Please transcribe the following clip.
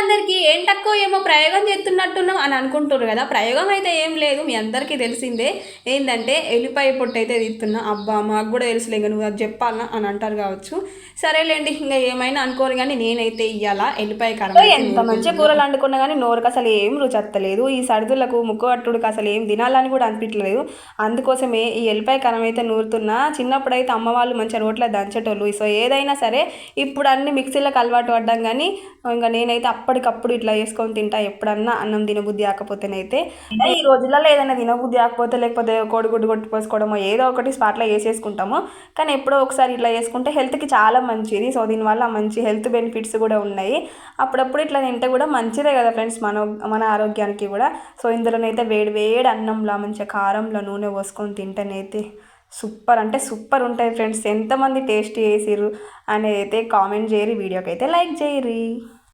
అందరికీ ఏంటక్కో ఏమో ప్రయోగం చేస్తున్నట్టున్నాం అని అనుకుంటారు కదా. ప్రయోగం అయితే ఏం లేదు, మీ అందరికీ తెలిసిందే. ఏంటంటే ఎల్లిపాయ పొట్టు అయితే తీస్తున్నా. అబ్బా మాకు కూడా తెలుసులే, ఇంకా నువ్వు అది చెప్పాలా అని అంటారు కావచ్చు. సరేలేండి, ఇంకా ఏమైనా అనుకోరు కానీ నేనైతే ఇయ్యాల ఎల్లిపాయ కారం ఎంత మంచిగా కూరలు వండుకున్నా కానీ నోరుకు అసలు ఏం రుచి వస్తలేదు. ఈ సర్దులకు ముక్కు పట్టుడికి అసలు ఏం తినాలని కూడా అనిపించలేదు. అందుకోసమే ఈ ఎల్లిపాయ కారం అయితే నూరుతున్నా. చిన్నప్పుడైతే అమ్మ వాళ్ళు మంచిగా రోట్లో దంచేటోళ్ళు. సో ఏదైనా సరే ఇప్పుడు అన్ని మిక్సీలకు అలవాటు పడ్డాం కానీ ఇంకా నేనైతే అప్పటికప్పుడు ఇట్లా వేసుకొని తింటా. ఎప్పుడన్నా అన్నం తినబుద్ధి కాకపోతేనైతే. ఈ రోజులలో ఏదైనా తినబుద్ధి కాకపోతే లేకపోతే కోడిగుడ్డు కొట్టి పోసుకోవడమో ఏదో ఒకటి స్పాట్లో వేసేసుకుంటాము. కానీ ఎప్పుడో ఒకసారి ఇట్లా వేసుకుంటే హెల్త్కి చాలా మంచిది. సో దీనివల్ల మంచి హెల్త్ బెనిఫిట్స్ కూడా ఉన్నాయి. అప్పుడప్పుడు ఇట్లా తింటే కూడా మంచిదే కదా ఫ్రెండ్స్, మన ఆరోగ్యానికి కూడా. సో ఇందులోనైతే వేడి వేడి అన్నంలో మంచిగా కారంలో నూనె పోసుకొని తింటేనైతే సూపర్ అంటే సూపర్ ఉంటుంది ఫ్రెండ్స్. ఎంతమంది టేస్ట్ చేసిర్రు అనేది అయితే కామెంట్ చేయరు, వీడియోకి అయితే లైక్ చేయరు.